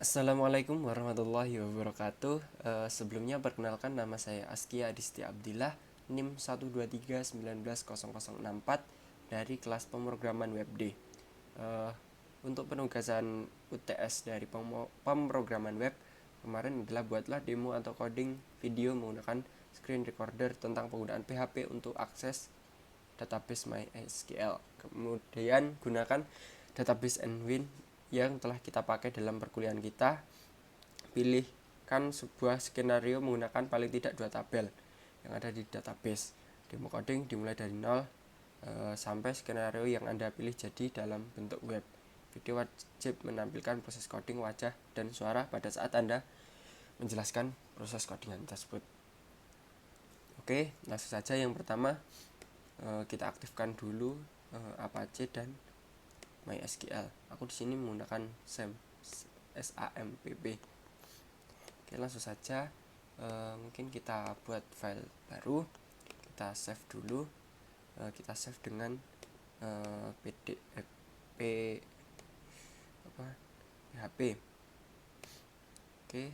Assalamualaikum warahmatullahi wabarakatuh. Sebelumnya perkenalkan, nama saya Askia Adistia Abdillah, NIM 123190064 dari kelas pemrograman WebD. Untuk penugasan UTS dari pemrograman web kemarin adalah buatlah demo atau coding video menggunakan screen recorder tentang penggunaan PHP untuk akses database MySQL. Kemudian gunakan database Nwin yang telah kita pakai dalam perkuliahan kita. Pilihkan sebuah skenario menggunakan paling tidak 2 tabel yang ada di database. Demo coding dimulai dari 0 sampai skenario yang Anda pilih jadi dalam bentuk web. Video wajib menampilkan proses coding wajah dan suara pada saat Anda menjelaskan proses codingan tersebut. Oke, langsung saja. Yang pertama, kita aktifkan dulu Apache dan MySQL. Aku di sini menggunakan SAMPP. Oke, langsung saja. Mungkin kita buat file baru, kita save dulu. Kita save dengan PHP. Oke,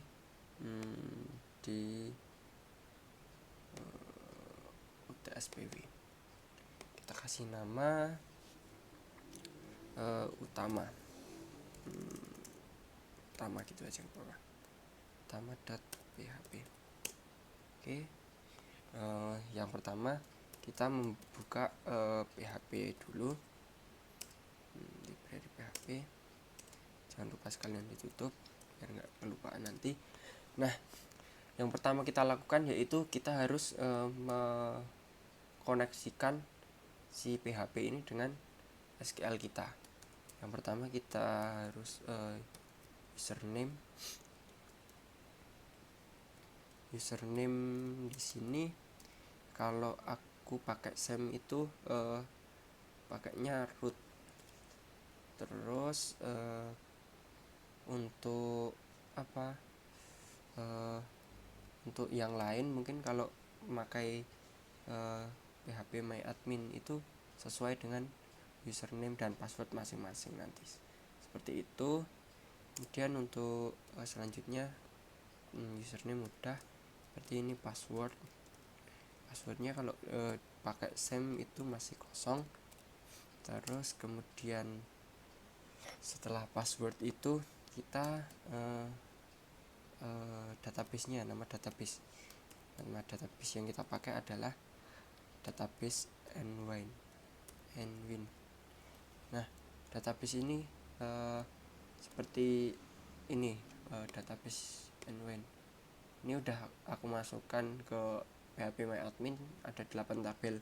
di UTSPW kita kasih nama utama gitu aja, utama.php. Oke, yang pertama kita membuka PHP dulu, library PHP. Jangan lupa sekalian ditutup biar nggak kelupaan nanti. Nah, yang pertama kita lakukan yaitu kita harus mengkoneksikan si PHP ini dengan SQL kita. Yang pertama kita harus username di sini. Kalau aku pakai SAM itu pakainya root. Terus untuk untuk yang lain mungkin kalau memakai PHP MyAdmin itu sesuai dengan username dan password masing-masing nanti, seperti itu. Kemudian untuk selanjutnya username mudah seperti ini. Passwordnya kalau pakai SAM itu masih kosong. Terus kemudian setelah password itu kita database-nya, nama database yang kita pakai adalah database Nwin. Nah, database ini seperti ini, database Nwin. Ini udah aku masukkan ke PHP MyAdmin, ada 8 tabel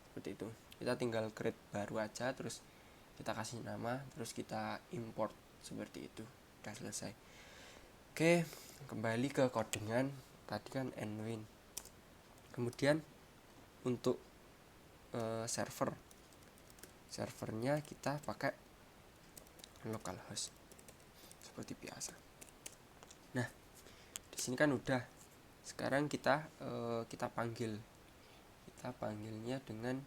seperti itu. Kita tinggal create baru aja, terus kita kasih nama, terus kita import seperti itu. Udah selesai. Oke, kembali ke codingan tadi kan Nwin. Kemudian untuk servernya kita pakai localhost seperti biasa. Nah, di sini kan udah. Sekarang kita panggilnya dengan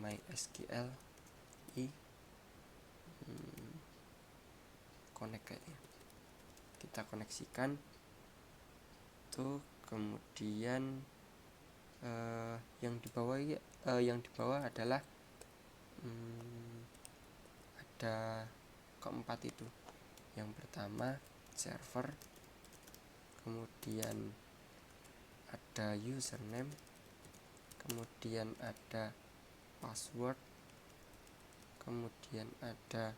MySQL connect kayaknya. Kita koneksikan tuh. Kemudian yang di bawah adalah ada keempat itu. Yang pertama server, kemudian ada username, kemudian ada password, kemudian ada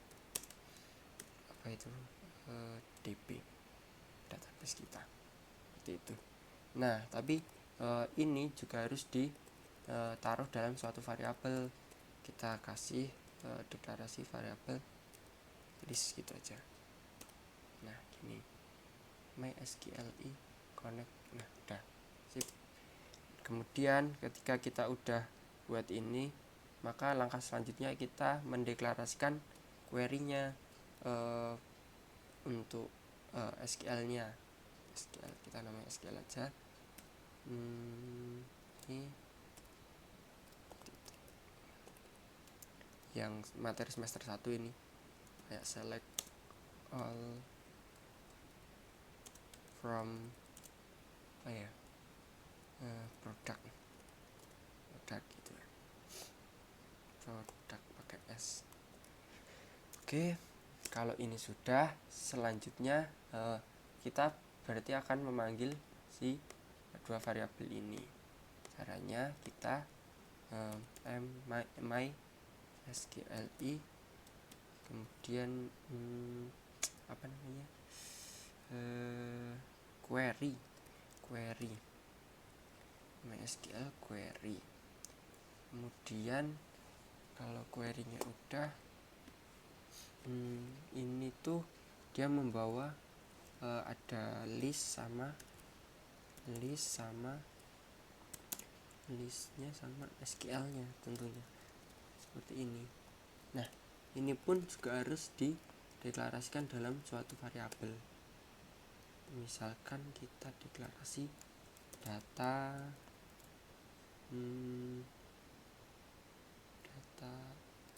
DB, database kita, seperti itu. Nah, tapi ini juga harus ditaruh dalam suatu variabel. Kita kasih deklarasi variabel list gitu aja. Nah, gini, MySQL connect. Nah, udah sip. Kemudian ketika kita udah buat ini, maka langkah selanjutnya kita mendeklarasikan query-nya untuk SQL-nya. SQL, kita namanya SQL aja. Ini yang materi semester 1 ini, kayak select all from apa ya, produk gitu ya, produk pakai S. Oke, kalau ini sudah, selanjutnya kita berarti akan memanggil si dua variabel ini. Caranya kita my SQLi, kemudian apa namanya, query MySQL query. Kemudian kalau query-nya udah, ini tuh dia membawa ada listnya sama SQL-nya tentunya seperti ini. Nah, ini pun juga harus dideklarasikan dalam suatu variabel. Misalkan kita deklarasi data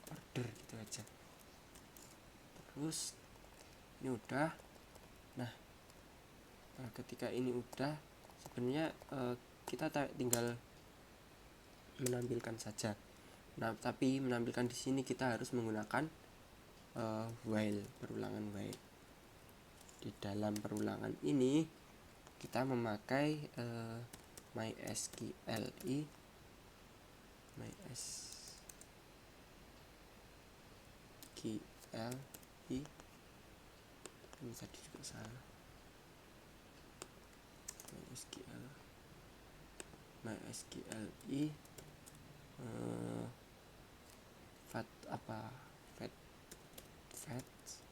order gitu aja. Terus ini udah. Nah, ketika ini udah, sebenarnya kita tinggal menampilkan saja. Nah, tapi menampilkan di sini kita harus menggunakan while, perulangan while. Di dalam perulangan ini kita memakai MySQLi ini tadi juga salah, MySQLi fetch,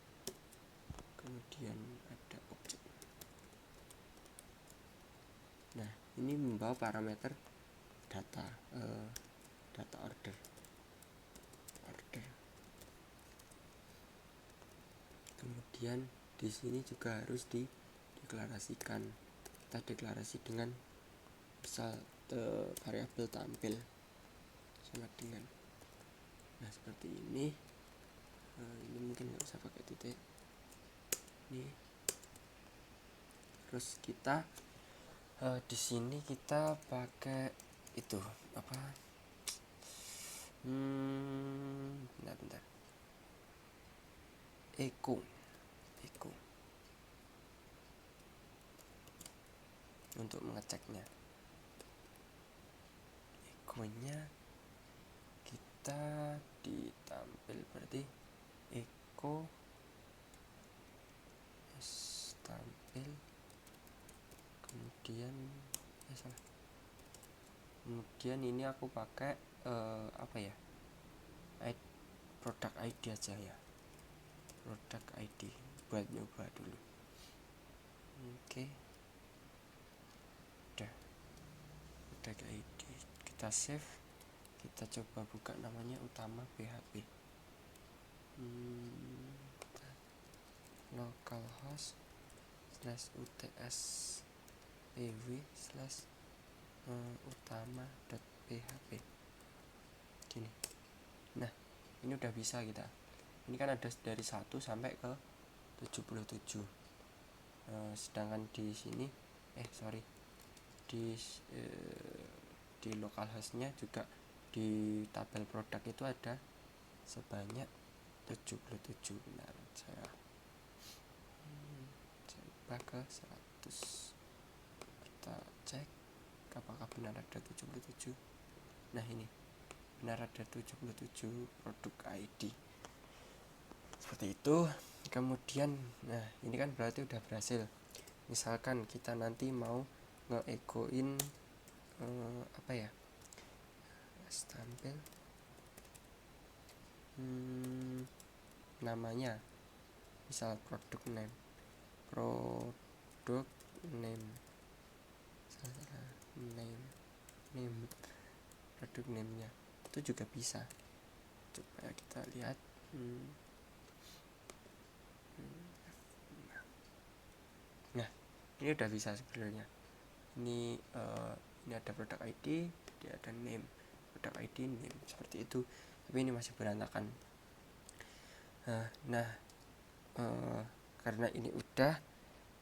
kemudian ada objek. Nah, ini membawa parameter data order. Kemudian di sini juga harus dideklarasikan. Kita deklarasi dengan misal variabel tampil sama dengan, nah seperti ini. Ini mungkin nggak usah pakai titik ini. Terus kita di sini kita pakai itu apa, bentar echo untuk mengeceknya. Echo-nya kita ditampil berarti echo tampil, kemudian ini aku pakai apa ya, produk ID aja ya, produk ID buat nyoba dulu. Oke, udah produk ID kita save, kita coba buka namanya utama PHP, localhost /uts pw /utama.php gini. Nah, ini udah bisa kita. Ini kan ada dari 1 sampai ke 77. Sedangkan di sini di localhostnya juga di tabel produk itu ada sebanyak 77. Benar, saya coba ke 100, kita cek apakah benar ada 77. Nah, ini benar ada 77 produk ID seperti itu. Kemudian, nah ini kan berarti udah berhasil. Misalkan kita nanti mau nge-echoin apa ya, tampil namanya, misal produk name produk name-nya itu juga bisa. Coba kita lihat. Nah, ini udah bisa sebenarnya. Ini ada produk ID, dia ada name, produk ID, name, seperti itu. Tapi ini masih berantakan. Nah, karena ini udah,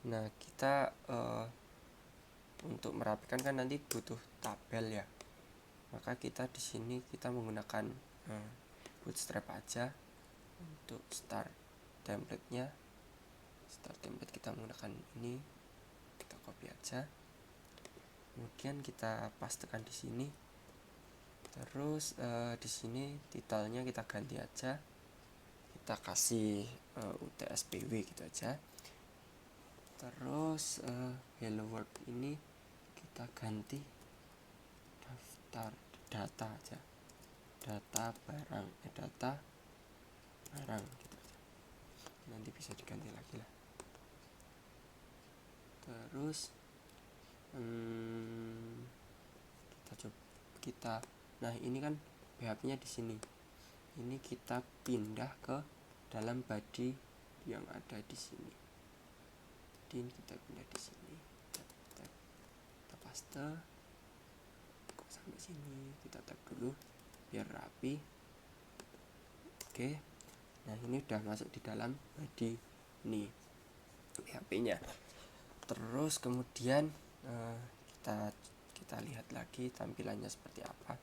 Nah, kita untuk merapikan kan nanti butuh tabel ya. Maka kita di sini kita menggunakan bootstrap aja untuk start template-nya. Start template kita menggunakan ini, kita copy aja. Kemudian kita pastekan di sini. Terus di sini titlenya kita ganti aja. Kita kasih UTS PW gitu aja. Terus hello world ini kita ganti daftar data aja. Data barang data barang gitu aja. Nanti bisa diganti lagi lah. Terus nah ini kan PHP-nya di sini. Ini kita pindah ke dalam body yang ada di sini. Jadi ini kita pindah di sini. Kita paste. Kok sampai sini? Kita tag dulu biar rapi. Oke. Nah, ini udah masuk di dalam body ini PHP-nya. Terus kemudian kita lihat lagi tampilannya seperti apa.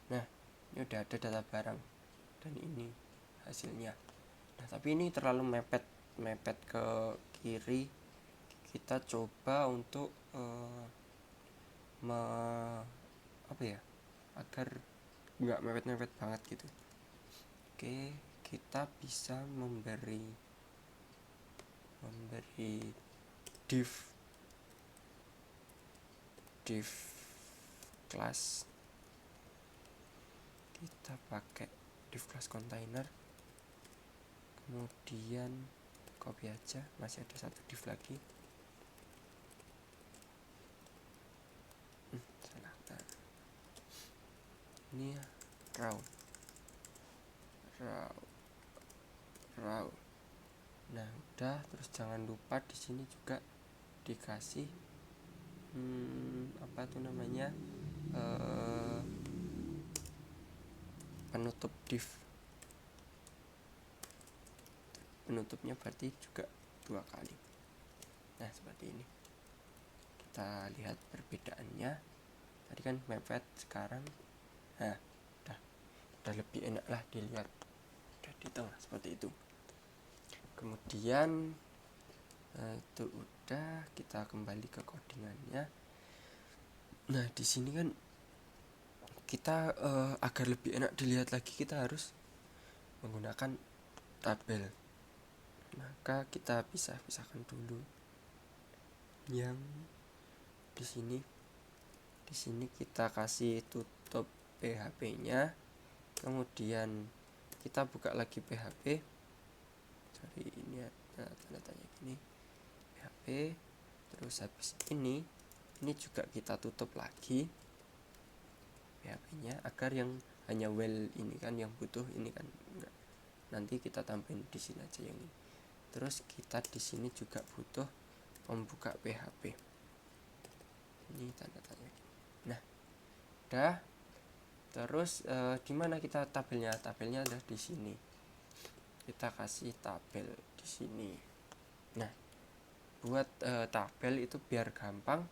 Nah, ini udah ada data barang dan ini hasilnya. Nah, tapi ini terlalu mepet ke kiri. Kita coba untuk agar nggak mepet banget gitu. Oke, kita bisa memberi div class. Kita pakai div class container, kemudian copy aja, masih ada satu div lagi. Salah. Ini raw. Nah, udah. Terus jangan lupa di sini juga dikasih penutup div. Penutupnya berarti juga 2 kali. Nah, seperti ini. Kita lihat perbedaannya. Tadi kan mepet, sekarang udah lebih enak lah dilihat. Udah di tengah seperti itu. Kemudian itu udah, kita kembali ke codingannya. Nah, di sini kan kita agar lebih enak dilihat lagi, kita harus menggunakan tabel. Maka kita pisahkan dulu yang di sini. Di sini kita kasih tutup PHP-nya. Kemudian kita buka lagi PHP. Sorry, ini ada tanda tanya gini. PHP. Terus habis ini juga kita tutup lagi PHP-nya agar yang hanya well ini kan yang butuh ini kan enggak. Nanti kita tambahin di sini aja yang ini. Terus kita di sini juga butuh pembuka PHP. Ini tanda tanya gini. Nah, udah. Terus di mana kita tabelnya? Tabelnya ada di sini. Kita kasih tabel di sini. Nah, buat tabel itu biar gampang,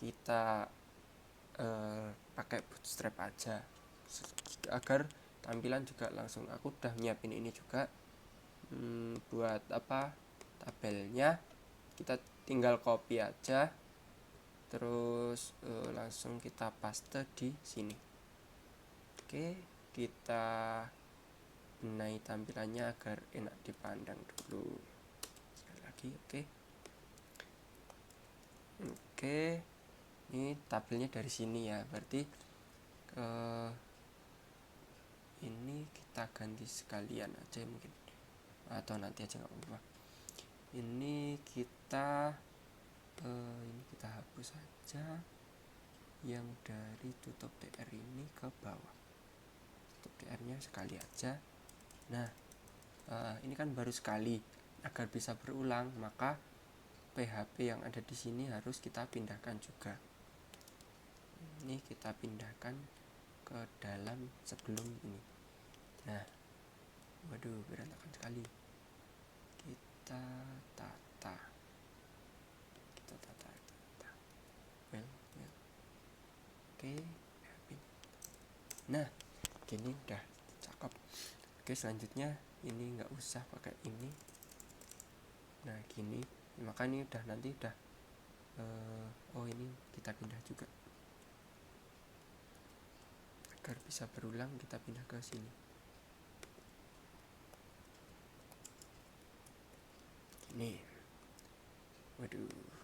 kita pakai bootstrap aja agar tampilan juga langsung. Aku udah nyiapin ini juga buat tabelnya. Kita tinggal copy aja, terus langsung kita paste di sini. Oke, kita benahi tampilannya agar enak dipandang dulu. Sekali lagi, oke. Ini tabelnya dari sini ya, berarti ini kita ganti sekalian aja mungkin, atau nanti aja nggak apa-apa. Ini kita hapus saja yang dari tutup tr ini ke bawah. Tutup tr-nya sekali aja. Nah, ini kan baru sekali. Agar bisa berulang, maka PHP yang ada di sini harus kita pindahkan juga. Ini kita pindahkan ke dalam sebelum ini. Nah, waduh, berantakan sekali. Kita tata. Oke, nah gini udah cakep. Oke, selanjutnya ini nggak usah pakai ini. Nah gini, maka ini udah nanti udah oh ini kita pindah juga agar bisa berulang, kita pindah ke sini. Ini waduh.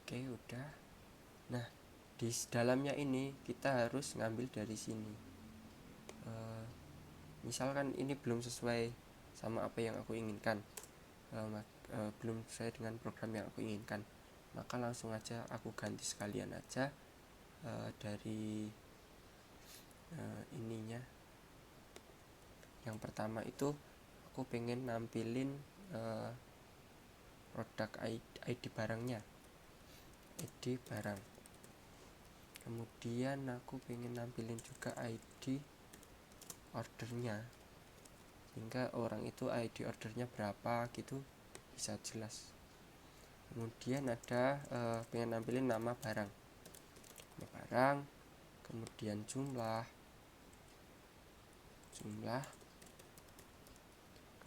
Oke udah. Nah di dalamnya ini kita harus ngambil dari sini. Misalkan ini belum sesuai sama apa yang aku inginkan, belum sesuai dengan program yang aku inginkan, maka langsung aja aku ganti sekalian aja dari ininya. Yang pertama itu aku pengen nampilin produk ID barangnya, ID barang. Kemudian aku pengen nampilin juga ID ordernya, sehingga orang itu ID ordernya berapa gitu bisa jelas. Kemudian ada pengen nampilin nama barang, kemudian jumlah,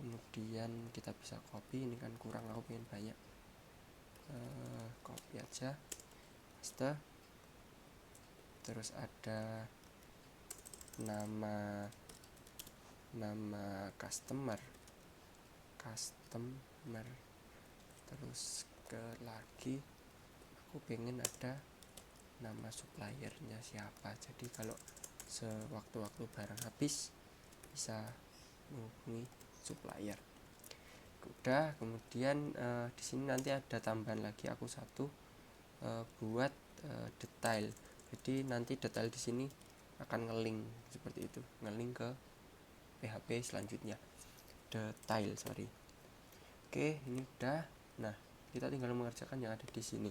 kemudian kita bisa copy. Ini kan kurang, aku pengen banyak, copy aja, paste. Terus ada nama customer, terus lagi aku pengen ada nama suppliernya siapa, jadi kalau sewaktu-waktu barang habis bisa menghubungi supplier. Udah, kemudian di sini nanti ada tambahan lagi aku satu, buat detail. Jadi nanti detail di sini akan ngelink seperti itu, ngelink ke PHP selanjutnya, detail. Oke, ini udah. Nah, kita tinggal mengerjakan yang ada di sini.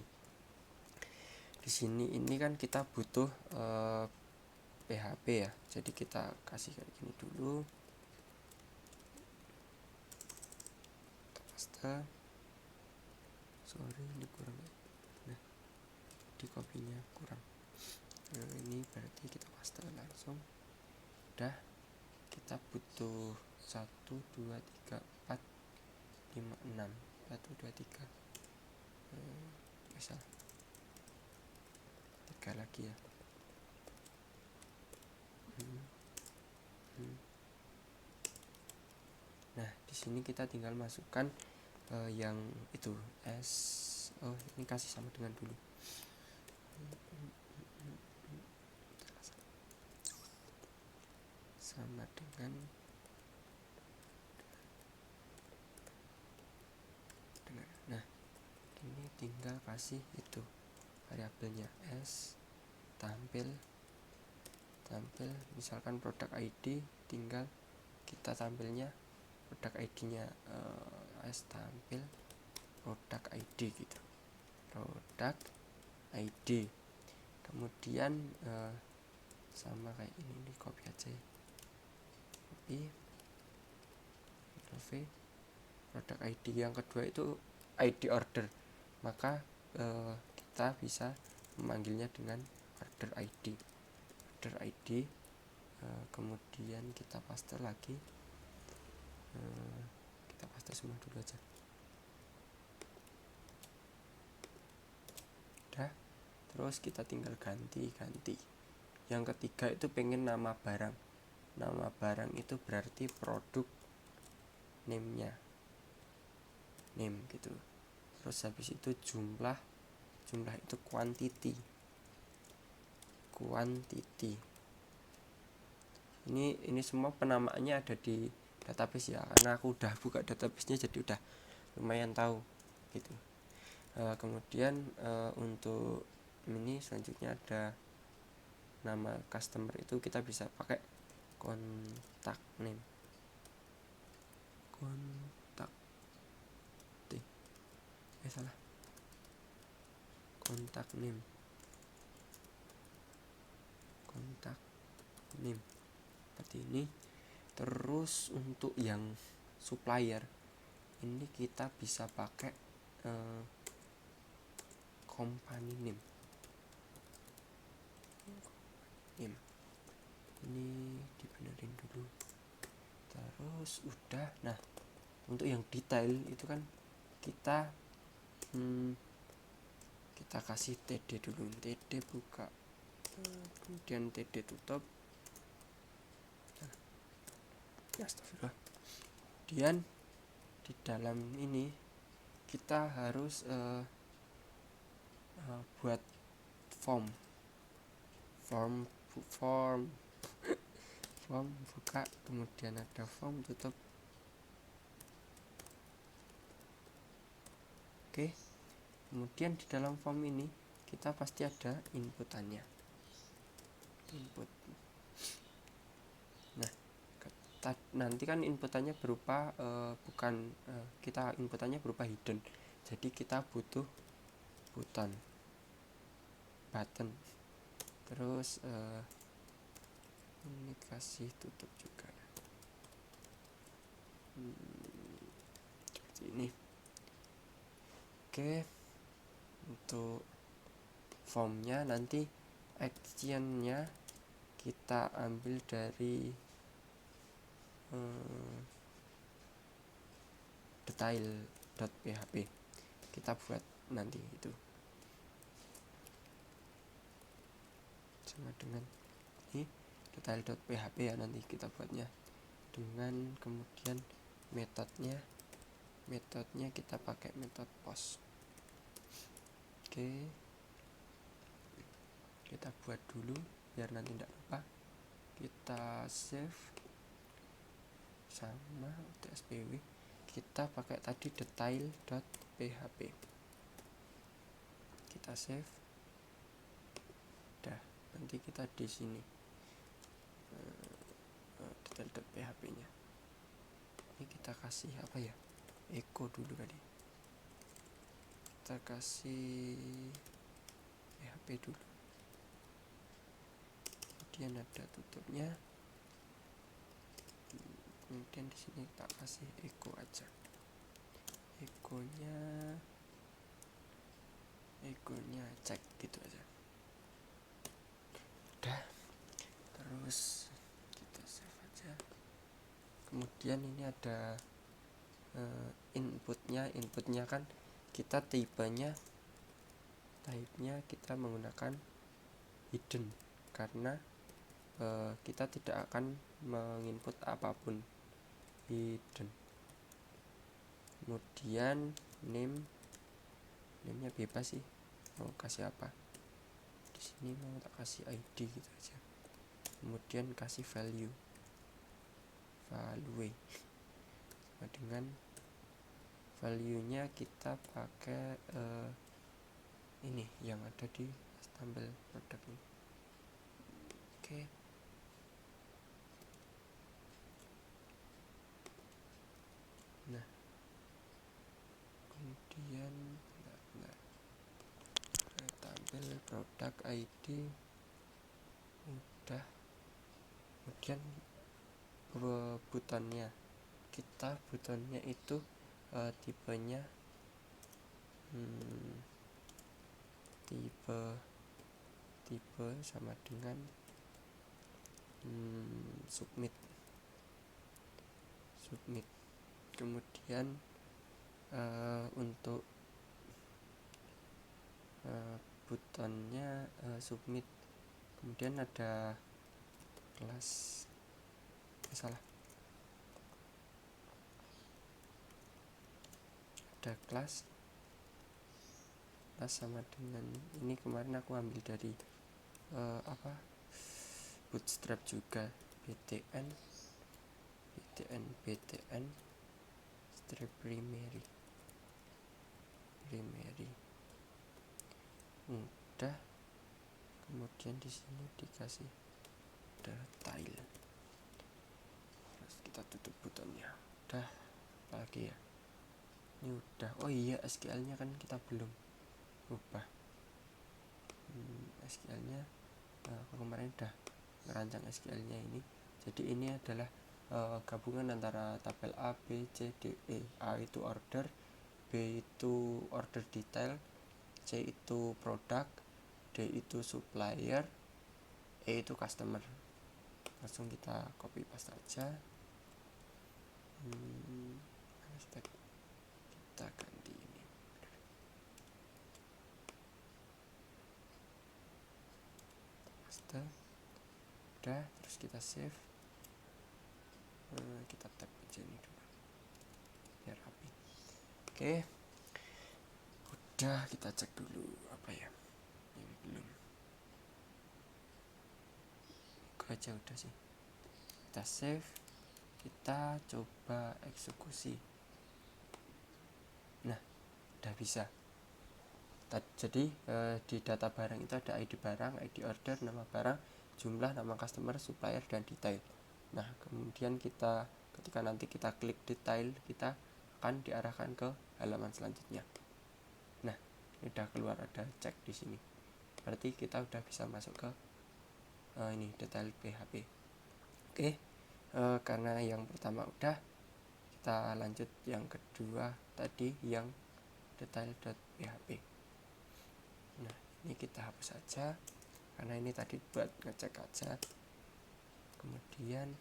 Di sini ini kan kita butuh PHP ya, jadi kita kasih kayak gini dulu. Paste. Ini kurang. Nah, di copy-nya kurang. Nah, ini berarti kita paste langsung. Udah, kita butuh 1 2 3 4 5 6 1 2 3 bisa 3 lagi ya. Nah di sini kita tinggal masukkan yang itu ini kasih sama dengan dulu. Sama dengan nah ini tinggal kasih itu variabelnya tampil, misalkan produk ID, tinggal kita tampilnya produk ID-nya tampil produk ID gitu, produk ID. Kemudian sama kayak ini copy aja ya, copy V, produk ID. Yang kedua itu ID order, maka kita bisa memanggilnya dengan order ID. Kemudian kita paste lagi, kita paste semua dulu aja. Udah, terus kita tinggal ganti. Yang ketiga itu pengen nama barang itu berarti produk name gitu. Terus habis itu jumlah itu quantity. Ini semua penamaannya ada di database ya, karena aku udah buka databasenya jadi udah lumayan tahu gitu. Kemudian untuk ini selanjutnya ada nama customer, itu kita bisa pakai kontak name, kontak name seperti ini. Terus untuk yang supplier ini kita bisa pakai company name. Ini dibenerin dulu, terus udah. Nah, untuk yang detail itu kan kita kita kasih td dulu, td buka, kemudian td tutup. Astagfirullah. Kemudian di dalam ini kita harus buat form buka, kemudian ada form tutup. Oke, kemudian di dalam form ini kita pasti ada inputannya, input. Nah, nanti kan inputannya berupa kita inputannya berupa hidden, jadi kita butuh button. Terus ini kasih tutup juga seperti ini. Oke, untuk formnya nanti actionnya kita ambil dari detail.php, kita buat nanti itu sama dengan ini detail.php ya, nanti kita buatnya dengan, kemudian metodenya kita pakai metode post. Oke, kita buat dulu biar nanti tidak lupa. Kita save sama utspw, kita pakai tadi detail.php, kita save. Udah, nanti kita di sini detail.php nya ini kita kasih apa ya, echo dulu tadi, kita kasih php dulu, kemudian ada tutupnya, kemudian di sini kita kasih echo aja, echonya cek gitu aja. Udah, terus kita save aja. Kemudian ini ada inputnya kan kita type-nya kita menggunakan hidden karena kita tidak akan menginput apapun, hidden. Kemudian name-nya bebas sih, mau kasih apa. Di sini mau tak kasih id gitu aja. Kemudian kasih value sama dengan value-nya kita pakai ini yang ada di HTML produk ini. Oke. Nah, kemudian tampil produk ID udah. Kemudian butonnya itu tipenya tipe sama dengan submit. Kemudian untuk butonnya submit, kemudian ada kelas ada kelas sama dengan ini, kemarin aku ambil dari Bootstrap juga, btn strip primary. Udah, kemudian di sini dikasih detail, terus kita tutup butonnya. Udah, apalagi ya, ini udah. Oh iya, SQL nya kan kita belum ubah. SQL nya aku kemarin udah ngerancang SQL nya ini, jadi ini adalah gabungan antara tabel A, B, C, D, E. A itu order, B itu order detail, C itu produk, D itu supplier, E itu customer. Langsung kita copy paste aja. Kita ganti ini. Paste. Udah, terus kita save. Kita tap aja ini dulu biar rapi. Oke, udah, kita cek dulu apa ya, ini belum. Itu aja udah sih. Kita save, kita coba eksekusi. Nah, udah bisa. Jadi di data barang itu ada ID barang, ID order, nama barang, jumlah, nama customer, supplier, dan detail. Nah, kemudian ketika nanti kita klik detail, kita akan diarahkan ke halaman selanjutnya. Nah, ini udah keluar, ada cek di sini. Berarti kita udah bisa masuk ke ini detail PHP. Oke, karena yang pertama udah, kita lanjut yang kedua tadi, yang detail.php. Nah, ini kita hapus saja karena ini tadi buat ngecek aja. Kemudian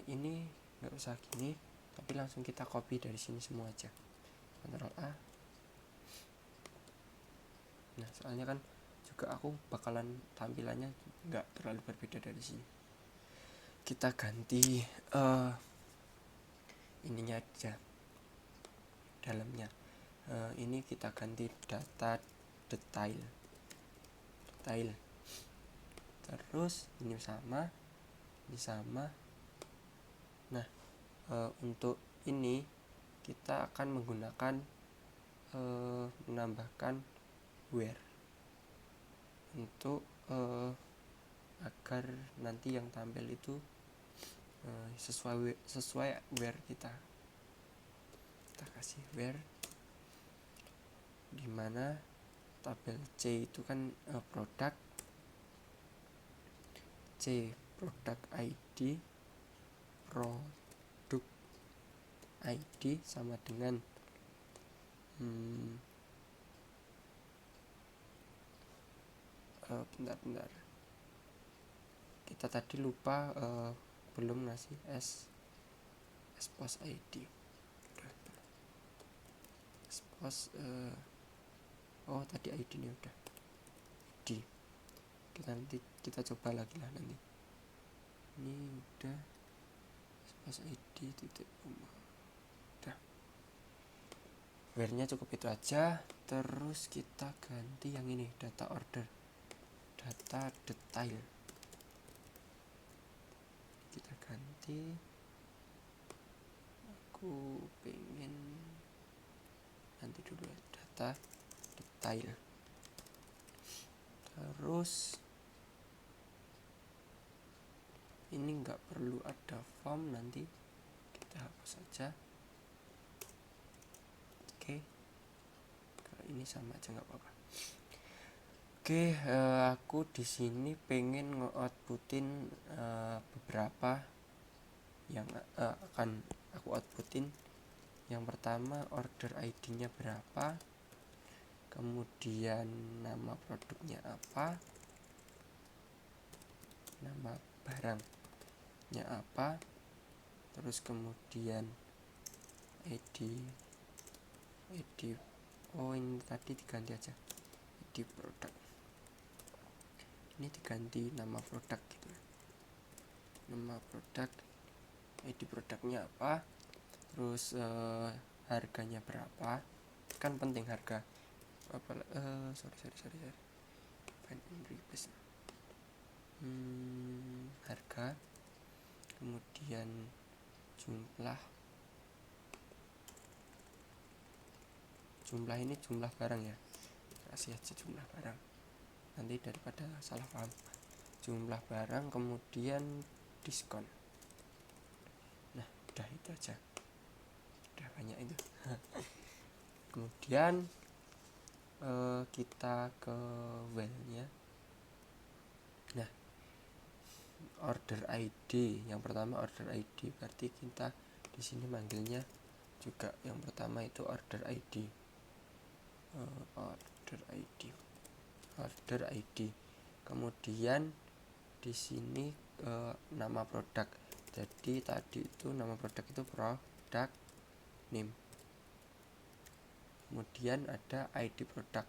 ini nggak usah gini, tapi langsung kita copy dari sini semua aja. Ctrl A. Nah, soalnya kan juga aku bakalan tampilannya nggak terlalu berbeda dari sini. Kita ganti ininya aja, dalamnya. Ini kita ganti data detail. Terus ini sama. Nah, untuk ini kita akan menggunakan menambahkan where untuk agar nanti yang tampil itu sesuai where kita kasih where, dimana tabel C itu kan produk, C produk ID, produk ID sama dengan bentar, kita tadi lupa belum ngasih expose ID. Expose oh tadi ID ini udah ID. Kita coba lagi lah nanti. Ini udah expose ID titik udah. Where-nya cukup itu aja. Terus kita ganti yang ini, data order, data detail. Kita ganti, aku pengen nanti dulu ya, data detail. Terus ini nggak perlu ada form, nanti kita hapus saja. Oke, kalau ini sama aja nggak apa-apa. Oke, aku di sini pengen nge-outputin beberapa yang akan aku outputin. Yang pertama, order ID-nya berapa, kemudian nama produknya apa, nama barangnya apa, terus kemudian ID oh ini tadi diganti aja, ID produk, ini diganti nama produk gitu, nama produk, ID produknya apa, terus harganya berapa, kan penting harga apa, sorry find and replace, harga, kemudian jumlah ini jumlah barang ya, kasih aja jumlah barang nanti daripada salah paham. Jumlah barang, kemudian diskon. Nah, udah itu aja, udah banyak itu. Kemudian kita ke well-nya. Nah, order ID yang pertama, order ID berarti kita di sini manggilnya juga. Yang pertama itu order ID. Order ID. Kemudian di sini nama produk. Jadi tadi itu nama produk itu produk name. Kemudian ada ID produk.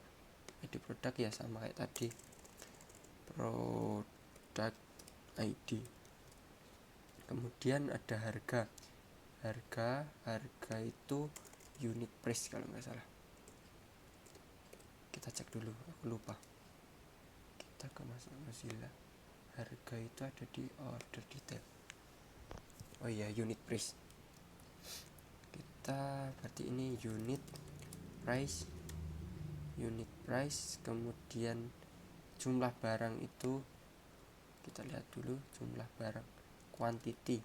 ID produk ya sama kayak tadi, produk ID. Kemudian ada harga. Harga itu unit price kalau nggak salah. Kita cek dulu, aku lupa. Kita ke Mozilla. Harga itu ada di order detail. Oh iya, unit price. Kita berarti ini unit price. Kemudian jumlah barang itu kita lihat dulu, jumlah barang, quantity.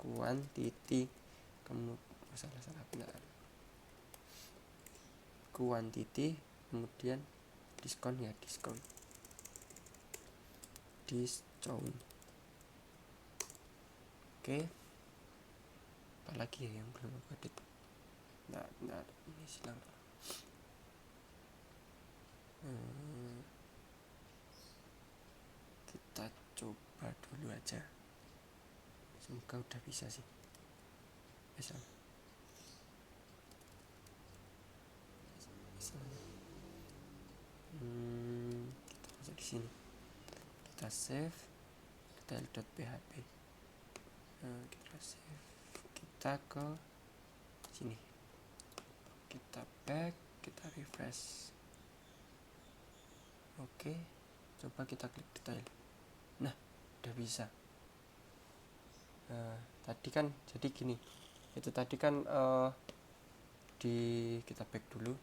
Kemudian salah benar. Quantity, kemudian diskon. Oke, apalagi ya yang belum aku edit? Nggak, ini silang. Kita coba dulu aja, semoga udah bisa sih. Bisa. Kita masuk di sini, kita save detail.php. Kita save, kita ke sini, kita back, kita refresh. Oke, coba kita klik detail. Nah, udah bisa. Tadi kan jadi gini, itu tadi kan kita back dulu.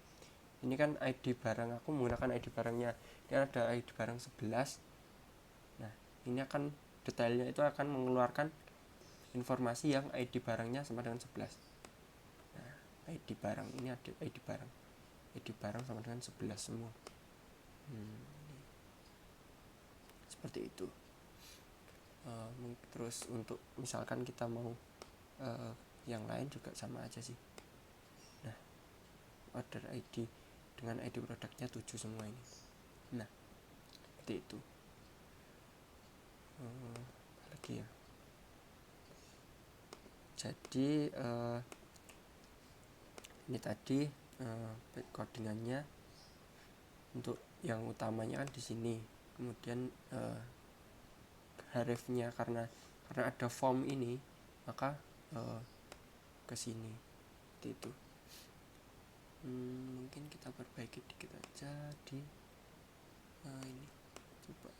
Ini kan ID barang, aku menggunakan ID barangnya. Ini ada ID barang 11. Nah, ini akan detailnya itu akan mengeluarkan informasi yang ID barangnya sama dengan 11. Nah, ID barang ini ada ID barang sama dengan 11 semua. Seperti itu. Terus untuk misalkan kita mau yang lain juga sama aja sih. Nah, order ID dengan ID produknya 7 semua ini. Nah, seperti itu. Lagi ya. Jadi ini tadi codingannya untuk yang utamanya kan di sini. Kemudian hrefnya karena ada form ini, maka ke sini. Seperti itu. Mungkin kita perbaiki dikit aja di ini. Coba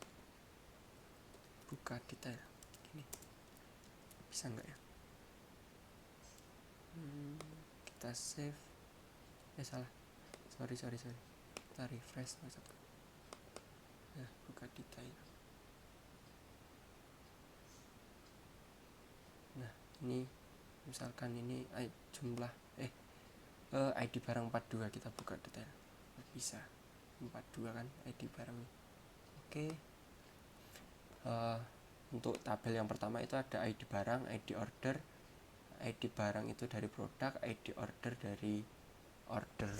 buka detail gini, bisa nggak ya? Kita save, salah, sorry, kita refresh masuk. Nah, buka detail. Nah, ini misalkan ini jumlah ID barang 42, kita buka detail, bisa 42 kan ID barangnya. Oke. Untuk tabel yang pertama itu ada ID barang, ID order. ID barang itu dari produk, ID order dari order,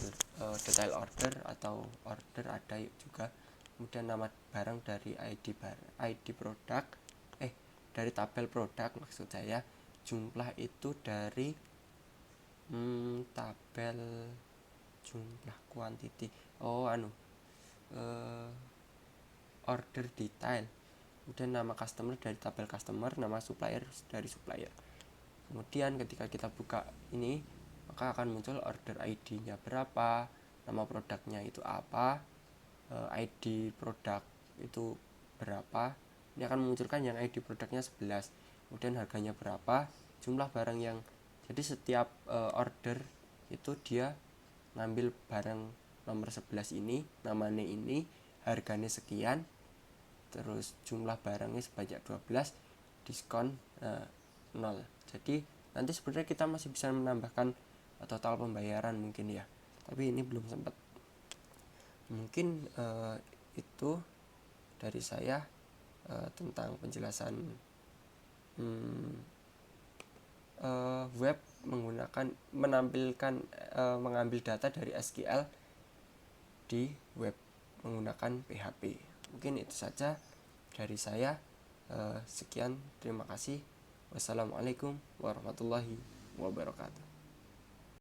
detail order atau order ada juga. Kemudian nama barang dari ID produk, dari tabel produk maksud saya. Jumlah itu dari tabel jumlah quantity. Order detail. Kemudian nama customer dari tabel customer, nama supplier dari supplier. Kemudian ketika kita buka ini, maka akan muncul order ID-nya berapa, nama produknya itu apa, ID produk itu berapa. Ini akan memunculkan yang ID produknya 11. Kemudian harganya berapa, jumlah barang yang, jadi setiap order itu dia ngambil barang nomor 11 ini, namanya ini, harganya sekian, terus jumlah barangnya sebanyak 12, diskon 0. Jadi nanti sebenarnya kita masih bisa menambahkan total pembayaran mungkin ya, tapi ini belum sempat. Mungkin itu dari saya tentang penjelasan web mengambil data dari SQL di web menggunakan PHP. Mungkin itu saja dari saya. Sekian, terima kasih. Wassalamualaikum warahmatullahi wabarakatuh.